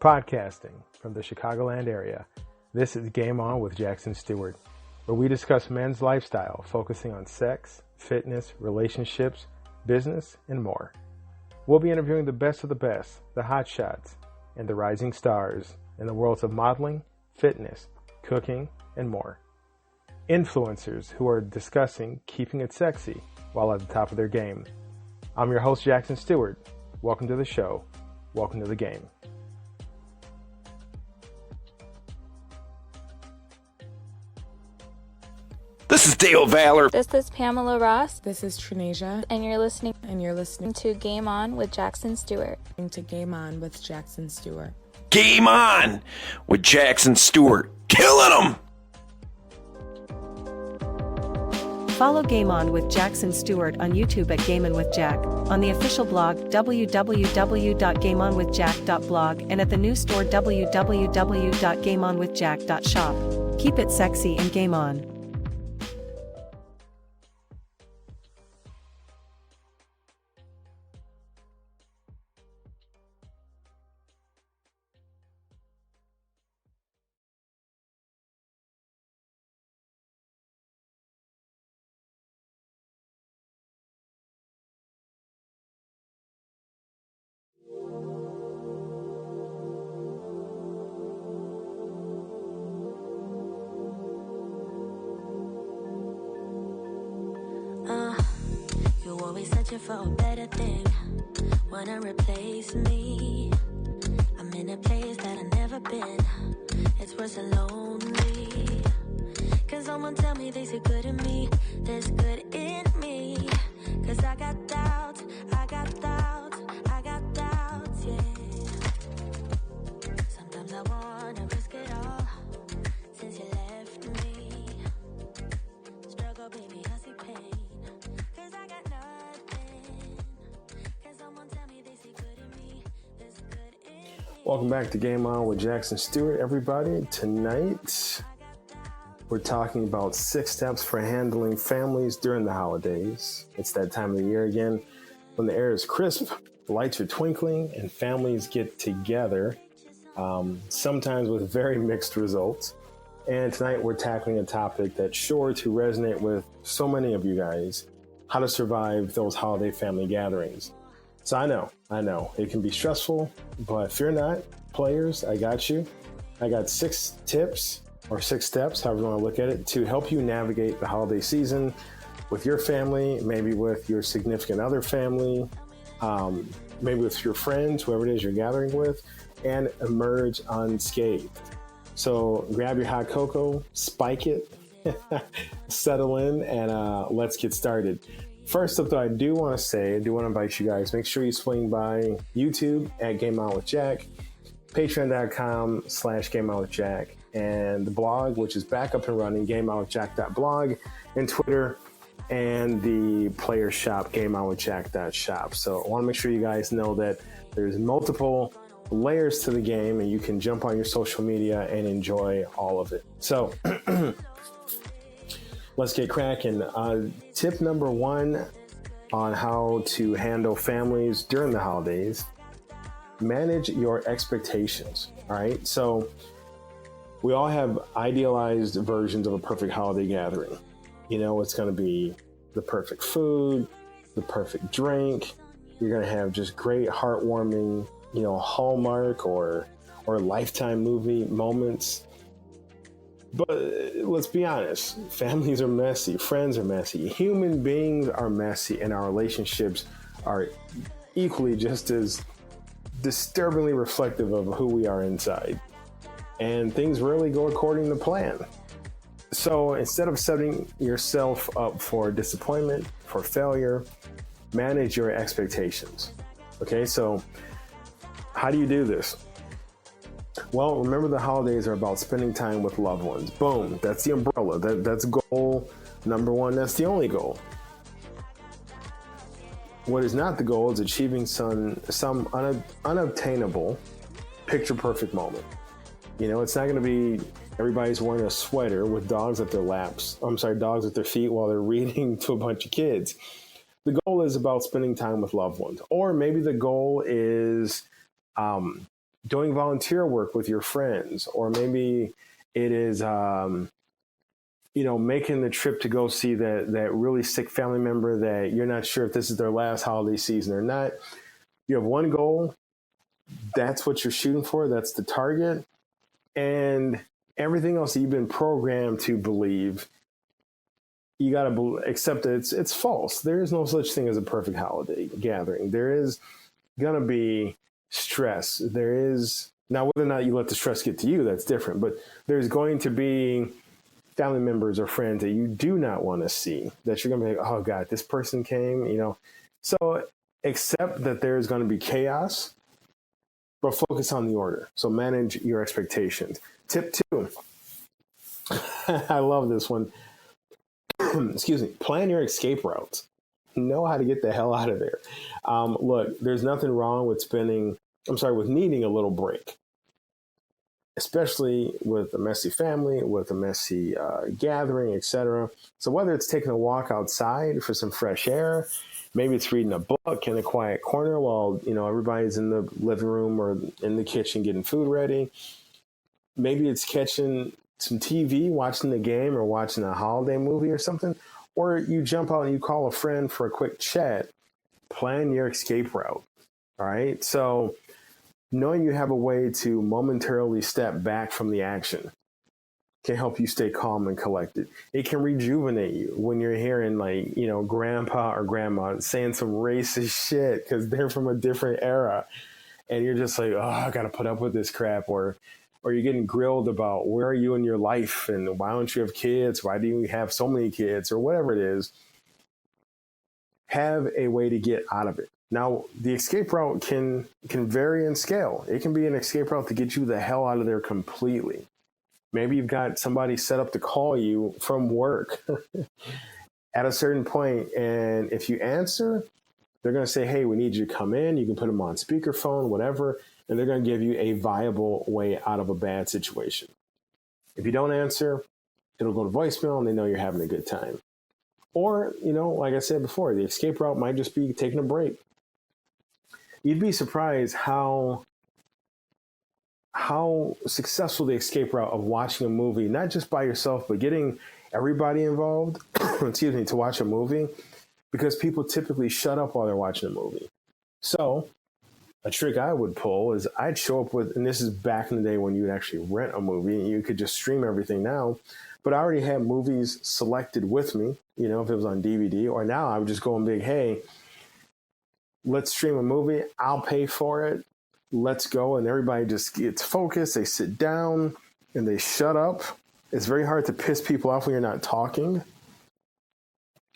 Podcasting from the Chicagoland area, this is Game On with Jackson Stewart, where we discuss men's lifestyle, focusing on sex, fitness, relationships, business, and more. We'll be interviewing the best of the best, the hot shots, and the rising stars in the worlds of modeling, fitness, cooking, and more. Influencers who are discussing keeping it sexy while at the top of their game. I'm your host, Jackson Stewart. Welcome to the show. Welcome to the game. This is Dale Valor. This is Pamela Ross. This is Trinasia. And you're listening to Game On with Jackson Stewart. Game On with Jackson Stewart. Game On with Jackson Stewart. Killing them! Follow Game On with Jackson Stewart on YouTube at Game On with Jack, on the official blog www.gameonwithjack.blog, and at the new store www.gameonwithjack.shop. Keep it sexy and game on. You always searching for a better thing, wanna replace me. I'm in a place that I've never been, it's worse than lonely. Cause someone tell me they see good in me, there's good in me. Cause I got doubts, I got doubts, I got doubts, yeah. Sometimes I wanna risk it all, since you left me. Struggle, baby, I see pain. Welcome back to Game On with Jackson Stewart, everybody. Tonight, we're talking about 6 steps for handling families during the holidays. It's that time of the year again when the air is crisp, the lights are twinkling, and families get together, sometimes with very mixed results. And tonight, we're tackling a topic that's sure to resonate with so many of you guys: how to survive those holiday family gatherings. So I know, it can be stressful, but fear not, players, I got you. I got 6 tips or 6 steps, however you want to look at it, to help you navigate the holiday season with your family, maybe with your significant other family, maybe with your friends, whoever it is you're gathering with, and emerge unscathed. So grab your hot cocoa, spike it, settle in, and let's get started. First up, though, I do want to invite you guys, make sure you swing by YouTube at Game On with Jack, patreon.com/Game On with Jack, and the blog, which is back up and running, gameonwithjack.blog, and Twitter, and the player shop, gameonwithjack.shop. So I want to make sure you guys know that there's multiple layers to the game, and you can jump on your social media and enjoy all of it. So let's get cracking. Tip number 1 on how to handle families during the holidays: manage your expectations. All right. So we all have idealized versions of a perfect holiday gathering. You know, it's going to be the perfect food, the perfect drink. You're going to have just great, heartwarming, Hallmark or Lifetime movie moments. But let's be honest, families are messy, friends are messy, human beings are messy, and our relationships are equally just as disturbingly reflective of who we are inside. And things rarely go according to plan. So instead of setting yourself up for disappointment, for failure, manage your expectations. Okay, so how do you do this? Well, remember, the holidays are about spending time with loved ones. Boom. That's the umbrella. That's goal number 1. That's the only goal. What is not the goal is achieving some unobtainable, picture-perfect moment. It's not going to be everybody's wearing a sweater with dogs at their feet while they're reading to a bunch of kids. The goal is about spending time with loved ones. Or maybe the goal is doing volunteer work with your friends, or maybe it is making the trip to go see that really sick family member that you're not sure if this is their last holiday season or not. You have one goal. That's what you're shooting for. That's the target. And everything else that you've been programmed to believe, you got to accept that it's false. There is no such thing as a perfect holiday gathering. There is going to be stress. There is, now whether or not you let the stress get to you, that's different. But there's going to be family members or friends that you do not want to see, that you're going to be like, oh God, this person came, So accept that there's going to be chaos, but focus on the order. So manage your expectations. Tip 2. I love this one. Excuse me. Plan your escape routes. Know how to get the hell out of there. Look, there's nothing wrong with with needing a little break, especially with a messy family, with a messy gathering, etc. So whether it's taking a walk outside for some fresh air, maybe it's reading a book in a quiet corner while everybody's in the living room or in the kitchen getting food ready. Maybe it's catching some TV, watching the game or watching a holiday movie or something. Or you jump out and you call a friend for a quick chat. Plan your escape route. All right. So knowing you have a way to momentarily step back from the action can help you stay calm and collected. It can rejuvenate you when you're hearing grandpa or grandma saying some racist shit because they're from a different era. And you're just like, oh, I got to put up with this crap. Or you're getting grilled about where are you in your life and why don't you have kids? Why do you have so many kids? Or whatever it is. Have a way to get out of it. Now, the escape route can vary in scale. It can be an escape route to get you the hell out of there completely. Maybe you've got somebody set up to call you from work at a certain point, and if you answer, they're going to say, hey, we need you to come in. You can put them on speakerphone, whatever, and they're going to give you a viable way out of a bad situation. If you don't answer, it'll go to voicemail, and they know you're having a good time. Or, like I said before, the escape route might just be taking a break. You'd be surprised how successful the escape route of watching a movie, not just by yourself, but getting everybody involved, to watch a movie, because people typically shut up while they're watching a movie. So a trick I would pull is I'd show up with, and this is back in the day when you would actually rent a movie and you could just stream everything now, but I already had movies selected with me, if it was on DVD, or now I would just go and be, hey, let's stream a movie. I'll pay for it. Let's go. And everybody just gets focused. They sit down and they shut up. It's very hard to piss people off when you're not talking.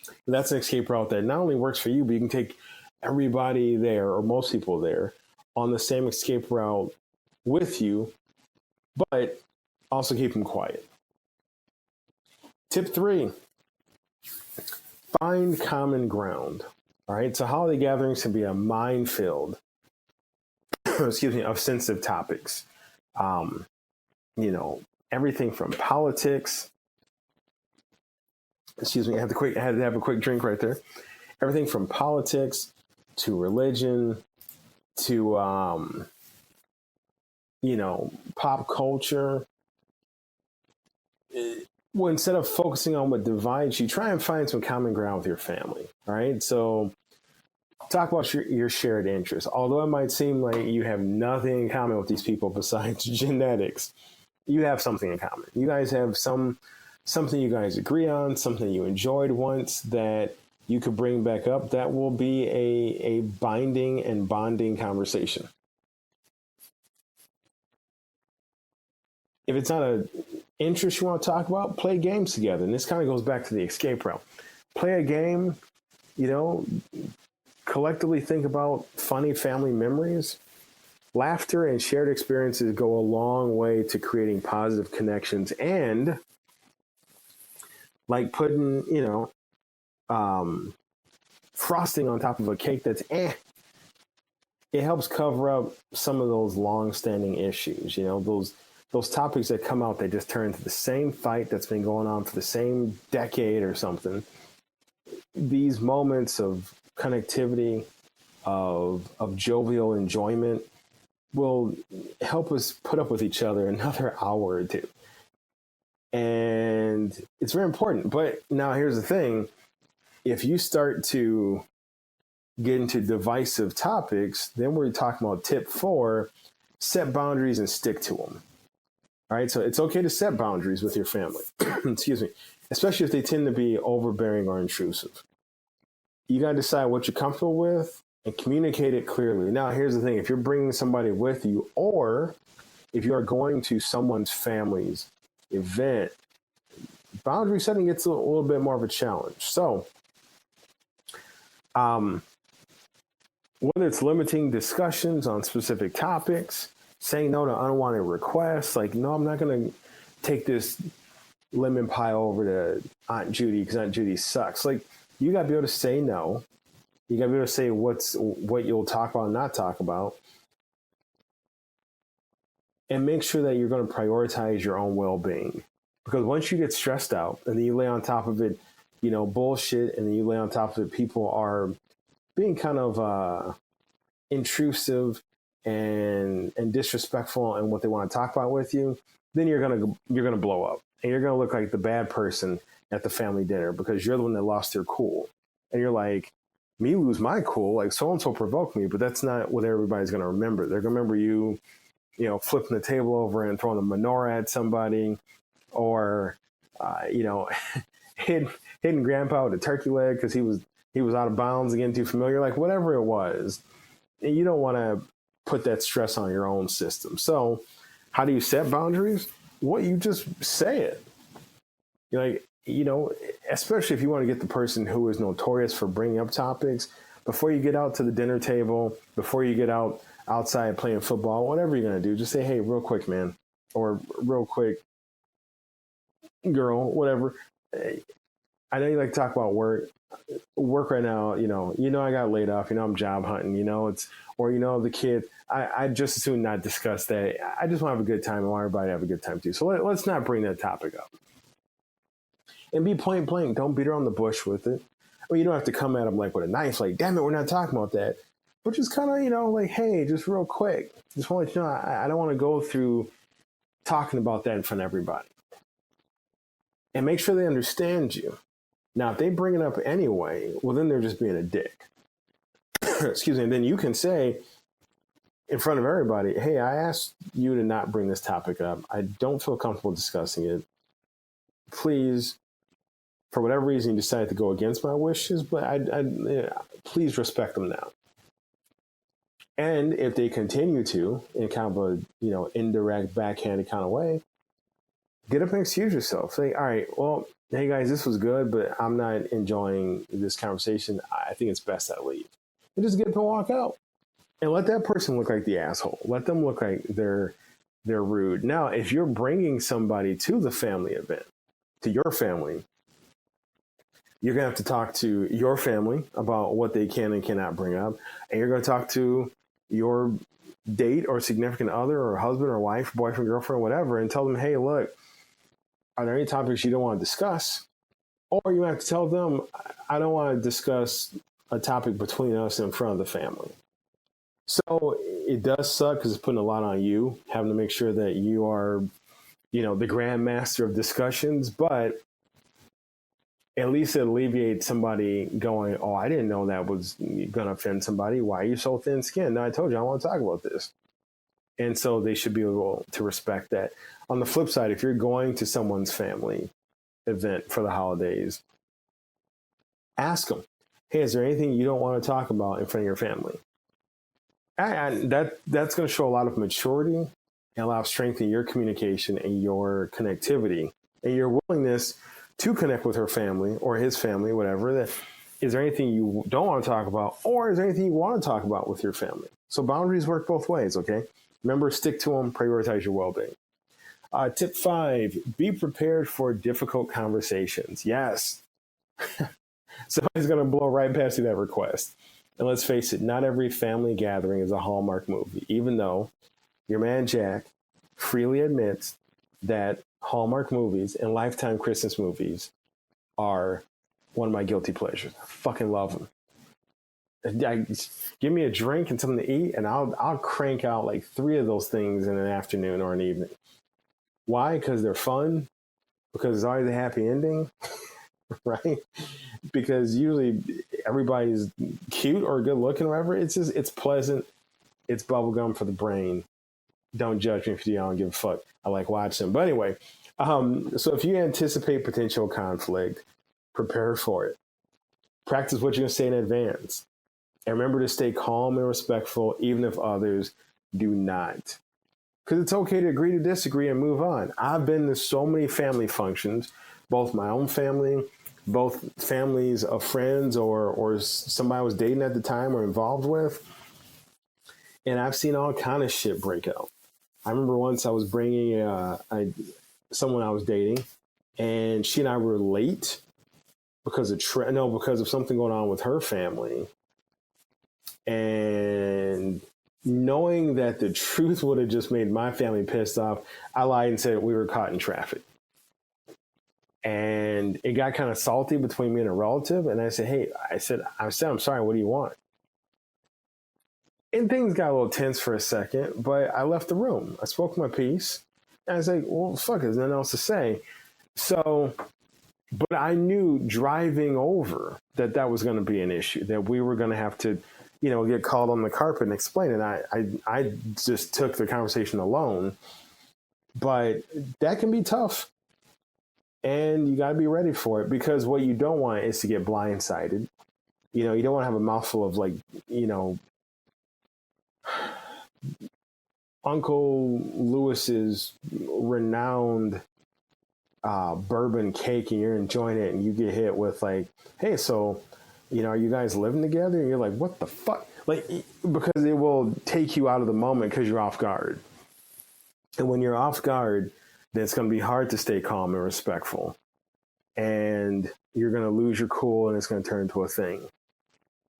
And that's an escape route that not only works for you, but you can take everybody there or most people there on the same escape route with you, but also keep them quiet. Tip 3, find common ground. All right. So holiday gatherings can be a minefield, of sensitive topics. Everything from politics. Excuse me. I had to have a quick drink right there. Everything from politics to religion to, pop culture. Well, instead of focusing on what divides you, try and find some common ground with your family. All right. So talk about your shared interests. Although it might seem like you have nothing in common with these people besides genetics, you have something in common. You guys have something you guys agree on, something you enjoyed once that you could bring back up. That will be a binding and bonding conversation. If it's not an interest you want to talk about, play games together. And this kind of goes back to the escape route. Play a game, collectively think about funny family memories. Laughter and shared experiences go a long way to creating positive connections. And like putting, frosting on top of a cake that's it helps cover up some of those long-standing issues, those topics that come out that just turn into the same fight that's been going on for the same decade or something. These moments of connectivity, of jovial enjoyment, will help us put up with each other another hour or two. And it's very important. But now here's the thing. If you start to get into divisive topics, then we're talking about tip 4, set boundaries and stick to them. All right. So it's okay to set boundaries with your family. Excuse me. Especially if they tend to be overbearing or intrusive. You got to decide what you're comfortable with and communicate it clearly. Now, here's the thing. If you're bringing somebody with you, or if you are going to someone's family's event, boundary setting gets a little bit more of a challenge. So, whether it's limiting discussions on specific topics, saying no to unwanted requests, like, no, I'm not going to take this lemon pie over to Aunt Judy because Aunt Judy sucks. Like, you got to be able to say no. You got to be able to say what you'll talk about and not talk about. And make sure that you're going to prioritize your own well-being. Because once you get stressed out and then you lay on top of it, bullshit, and then you lay on top of it, people are being kind of intrusive and disrespectful in what they want to talk about with you, then you're gonna blow up and you're gonna look like the bad person at the family dinner because you're the one that lost their cool. And you're like, me lose my cool, like so and so provoked me, but that's not what everybody's gonna remember. They're gonna remember you, flipping the table over and throwing a menorah at somebody, or hitting grandpa with a turkey leg because he was out of bounds, again, too familiar, like whatever it was. And you don't want to put that stress on your own system. So how do you set boundaries? Well, you just say it. Especially if you want to get the person who is notorious for bringing up topics, before you get out to the dinner table, before you get outside playing football, whatever you're going to do, just say, hey, real quick, man, or real quick, girl, whatever. I know you like to talk about work right now, I got laid off, I'm job hunting, the kid, I just as soon not discuss that. I just want to have a good time. I want everybody to have a good time too. So let's not bring that topic up. And be point blank. Don't beat around the bush with it. You don't have to come at them like with a knife, like, damn it, we're not talking about that. But just kind of, like, hey, just real quick. Just want to let you know, I don't want to go through talking about that in front of everybody. And make sure they understand you. Now, if they bring it up anyway, well, then they're just being a dick. Excuse me. And then you can say in front of everybody, hey, I asked you to not bring this topic up. I don't feel comfortable discussing it. Please, for whatever reason, you decided to go against my wishes, but please respect them now. And if they continue to, in kind of a indirect, backhanded kind of way, get up and excuse yourself. Say, all right, well, hey guys, this was good, but I'm not enjoying this conversation. I think it's best I leave. And just get up and walk out. And let that person look like the asshole. Let them look like they're rude. Now, if you're bringing somebody to the family event, to your family, you're going to have to talk to your family about what they can and cannot bring up. And you're going to talk to your date or significant other or husband or wife, boyfriend, girlfriend, whatever, and tell them, hey, look, are there any topics you don't want to discuss? Or you have to tell them, I don't want to discuss a topic between us in front of the family. So it does suck because it's putting a lot on you, having to make sure that you are, the grandmaster of discussions, but at least it alleviates somebody going, oh, I didn't know that was going to offend somebody. Why are you so thin-skinned? No, I told you I want to talk about this. And so they should be able to respect that. On the flip side, if you're going to someone's family event for the holidays, ask them, hey, is there anything you don't want to talk about in front of your family? And that's going to show a lot of maturity and a lot of strength in your communication and your connectivity and your willingness to connect with her family or his family, whatever. That is there anything you don't want to talk about, or is there anything you want to talk about with your family? So boundaries work both ways, okay? Remember, stick to them, prioritize your well-being. Tip 5, be prepared for difficult conversations. Yes. Somebody's going to blow right past you that request. And let's face it, not every family gathering is a Hallmark movie, even though your man Jack freely admits that Hallmark movies and Lifetime Christmas movies are one of my guilty pleasures. I fucking love them. give me a drink and something to eat, and I'll crank out like 3 of those things in an afternoon or an evening. Why? Because they're fun. Because it's always a happy ending, right? Because usually everybody's cute or good looking or whatever. It's pleasant. It's bubblegum for the brain. Don't judge me if you don't give a fuck. I like watching. But anyway, so if you anticipate potential conflict, prepare for it. Practice what you're going to say in advance. And remember to stay calm and respectful, even if others do not. Because it's okay to agree to disagree and move on. I've been to so many family functions, both my own family, both families of friends or somebody I was dating at the time or involved with. And I've seen all kind of shit break out. I remember once I was bringing someone I was dating, and she and I were late because of something going on with her family. And knowing that the truth would have just made my family pissed off, I lied and said we were caught in traffic. And it got kind of salty between me and a relative. And I said, hey, I'm sorry, what do you want? And things got a little tense for a second, but I left the room. I spoke my piece. And I was like, well, fuck, there's nothing else to say. So, but I knew driving over that was going to be an issue, that we were going to have to, get called on the carpet and explain it. I just took the conversation alone. But that can be tough. And you got to be ready for it, because what you don't want is to get blindsided. You don't want to have a mouthful of Uncle Lewis's renowned bourbon cake, and you're enjoying it, and you get hit with hey, so, are you guys living together? And you're like, what the fuck? Because it will take you out of the moment because you're off guard. And when you're off guard, then it's going to be hard to stay calm and respectful. And you're going to lose your cool, and it's going to turn into a thing.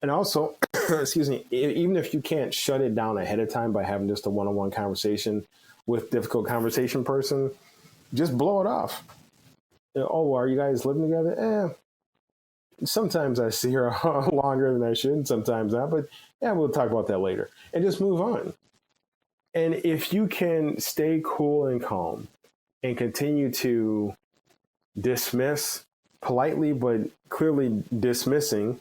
And also, excuse me, even if you can't shut it down ahead of time by having just a one-on-one conversation with difficult conversation person, just blow it off. Oh, are you guys living together? Sometimes I see her longer than I should, sometimes not, but we'll talk about that later. And just move on. And if you can stay cool and calm and continue to dismiss politely, but clearly dismissing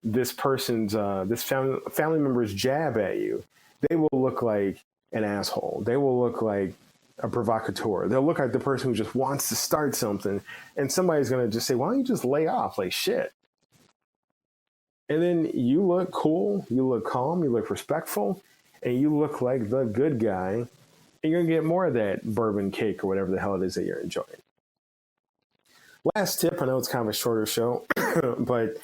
this person's, this family member's jab at you, they will look like an asshole. They will look like a provocateur. They'll look like the person who just wants to start something, and somebody's going to just say, why don't you just lay off like shit? And then you look cool, you look calm, you look respectful, and you look like the good guy, and you're going to get more of that bourbon cake or whatever the hell it is that you're enjoying. Last tip, I know it's kind of a shorter show, but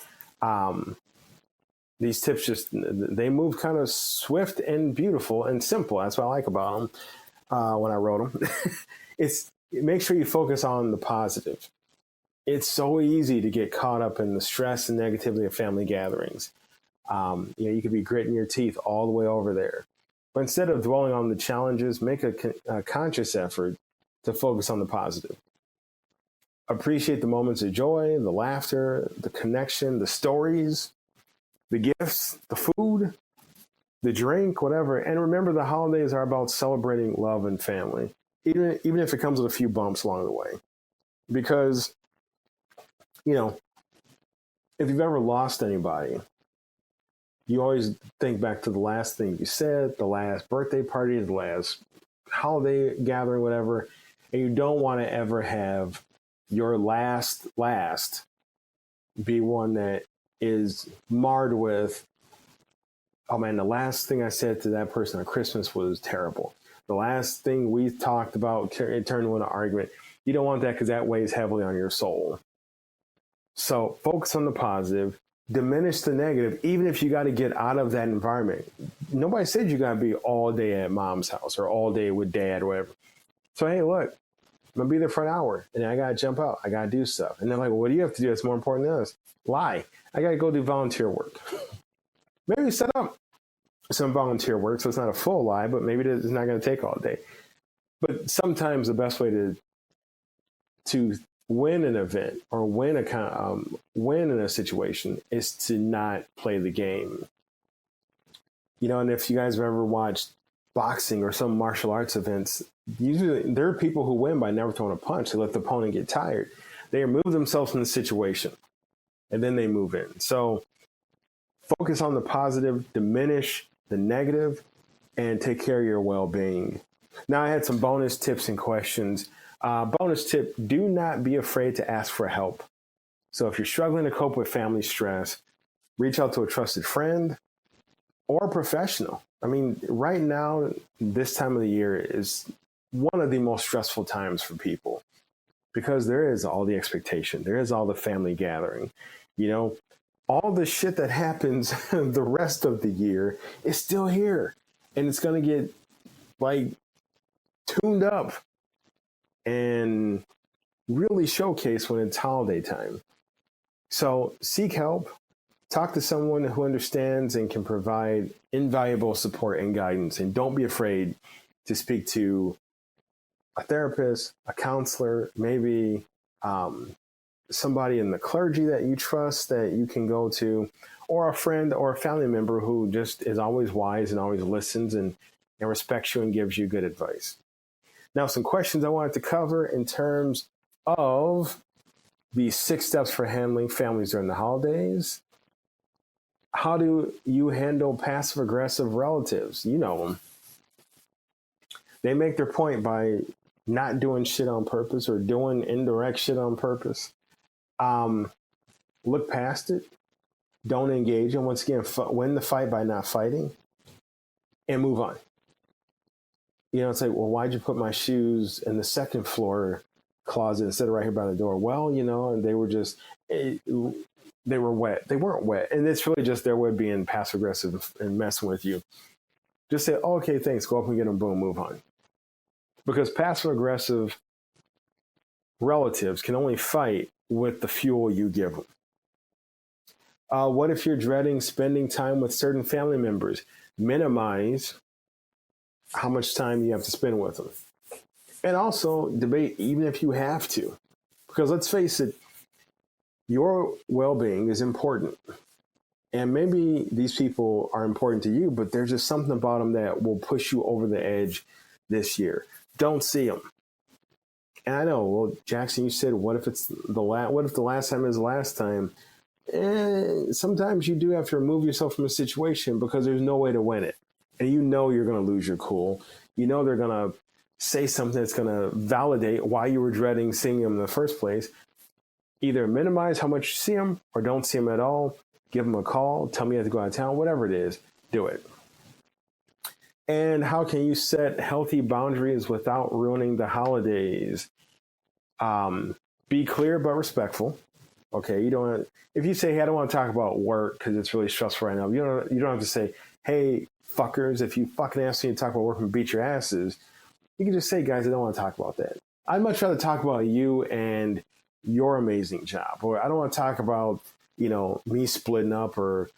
these tips they move kind of swift and beautiful and simple. That's what I like about them. When I wrote them, make sure you focus on the positive. It's so easy to get caught up in the stress and negativity of family gatherings. You could be gritting your teeth all the way over there. But instead of dwelling on the challenges, make a conscious effort to focus on the positive. Appreciate the moments of joy, the laughter, the connection, the stories, the gifts, the food, the drink, whatever. And remember, the holidays are about celebrating love and family, even if it comes with a few bumps along the way. Because, if you've ever lost anybody, you always think back to the last thing you said, the last birthday party, the last holiday gathering, whatever. And you don't want to ever have your last be one that is marred with, oh man, the last thing I said to that person on Christmas was terrible. The last thing we talked about, it turned into an argument. You don't want that, because that weighs heavily on your soul. So focus on the positive, diminish the negative, even if you got to get out of that environment. Nobody said you got to be all day at mom's house or all day with dad or whatever. So, hey, look, I'm going to be there for an hour, and I got to jump out. I got to do stuff. And they're like, well, what do you have to do that's more important than us? Lie. I got to go do volunteer work. Maybe set up some volunteer work, so it's not a full lie, but maybe it's not going to take all day. But sometimes the best way to win an event or win in a situation is to not play the game. You know, and if you guys have ever watched boxing or some martial arts events, usually there are people who win by never throwing a punch. They let the opponent get tired. They remove themselves from the situation and then they move in. So focus on the positive, diminish the negative, and take care of your well-being. Now, I had some bonus tips and questions. Bonus tip, do not be afraid to ask for help. So if you're struggling to cope with family stress, reach out to a trusted friend or a professional. I mean, right now, this time of the year is one of the most stressful times for people because there is all the expectation. There is all the family gathering. You know, all the shit that happens the rest of the year is still here. And it's going to get like tuned up and really showcase when it's holiday time. So seek help, talk to someone who understands and can provide invaluable support and guidance. And don't be afraid to speak to a therapist, a counselor, maybe somebody in the clergy that you trust that you can go to, or a friend or a family member who just is always wise and always listens and respects you and gives you good advice. Now, some questions I wanted to cover in terms of the 6 steps for handling families during the holidays. How do you handle passive-aggressive relatives? You know them. They make their point by not doing shit on purpose or doing indirect shit on purpose. Look past it. Don't engage. And once again, win the fight by not fighting and move on. You know, it's like, well, why'd you put my shoes in the second floor closet instead of right here by the door? Well, you know, and they were just, they were wet. They weren't wet. And it's really just their way of being passive aggressive and messing with you. Just say, oh, okay, thanks. Go up and get them. Boom, move on. Because passive aggressive relatives can only fight with the fuel you give them. What if you're dreading spending time with certain family members? Minimize how much time you have to spend with them. And also debate even if you have to. Because let's face it, your well-being is important. And maybe these people are important to you, but there's just something about them that will push you over the edge this year. Don't see them. And I know, well, Jackson, you said, what if the last time is the last time? Sometimes you do have to remove yourself from a situation because there's no way to win it. And you know you're going to lose your cool. You know they're going to say something that's going to validate why you were dreading seeing them in the first place. Either minimize how much you see them or don't see them at all. Give them a call. Tell me you have to go out of town. Whatever it is, do it. And how can you set healthy boundaries without ruining the holidays? Be clear but respectful. Okay, if you say, hey, I don't want to talk about work because it's really stressful right now, you don't have to say, hey, fuckers, if you fucking ask me to talk about work and beat your asses, you can just say, guys, I don't want to talk about that. I'd much rather talk about you and your amazing job. Or I don't want to talk about, me splitting up or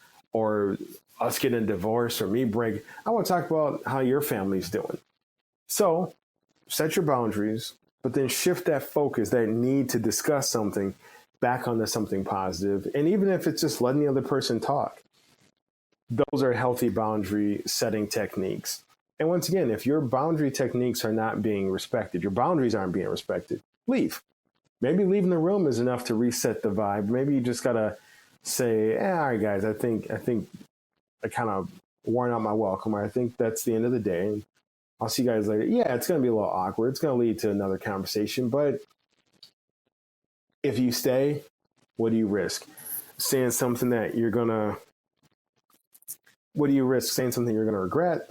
us getting a divorce or me breaking. I want to talk about how your family's doing. So set your boundaries, but then shift that focus, that need to discuss something back onto something positive. And even if it's just letting the other person talk, those are healthy boundary setting techniques. And once again, if your boundary techniques are not being respected, your boundaries aren't being respected, leave. Maybe leaving the room is enough to reset the vibe. Maybe you just got to say, all right, guys, I think I kind of worn out my welcome, or I think that's the end of the day. I'll see you guys later. Yeah, it's going to be a little awkward. It's going to lead to another conversation. But if you stay, what do you risk? Saying something that you're going to, what do you risk? Saying something you're going to regret?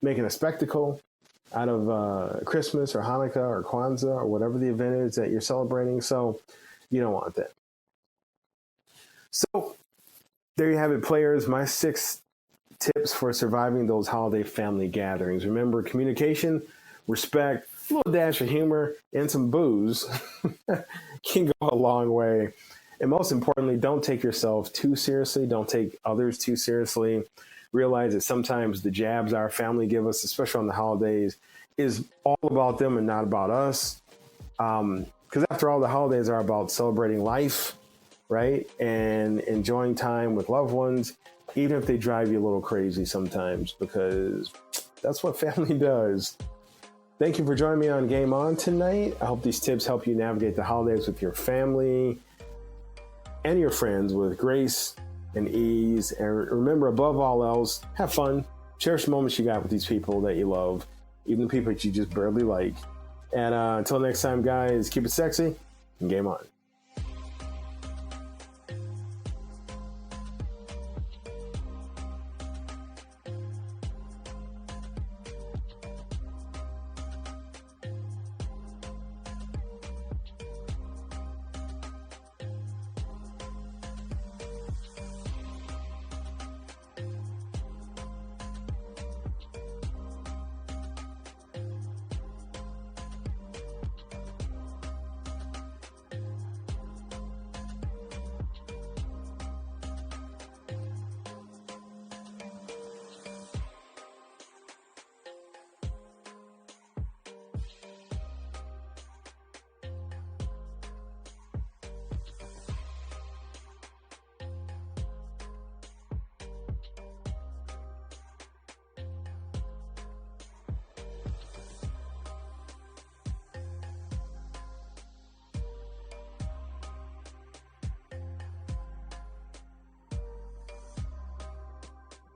Making a spectacle out of Christmas or Hanukkah or Kwanzaa or whatever the event is that you're celebrating. So you don't want that. So there you have it, players. My 6 tips for surviving those holiday family gatherings. Remember, communication, respect, a little dash of humor, and some booze can go a long way. And most importantly, don't take yourself too seriously. Don't take others too seriously. Realize that sometimes the jabs our family give us, especially on the holidays, is all about them and not about us. Because after all, the holidays are about celebrating life, right? And enjoying time with loved ones, even if they drive you a little crazy sometimes, because that's what family does. Thank you for joining me on Game On tonight. I hope these tips help you navigate the holidays with your family and your friends with grace and ease. And remember, above all else, have fun. Cherish the moments you got with these people that you love, even the people that you just barely like. And until next time, guys, keep it sexy and game on.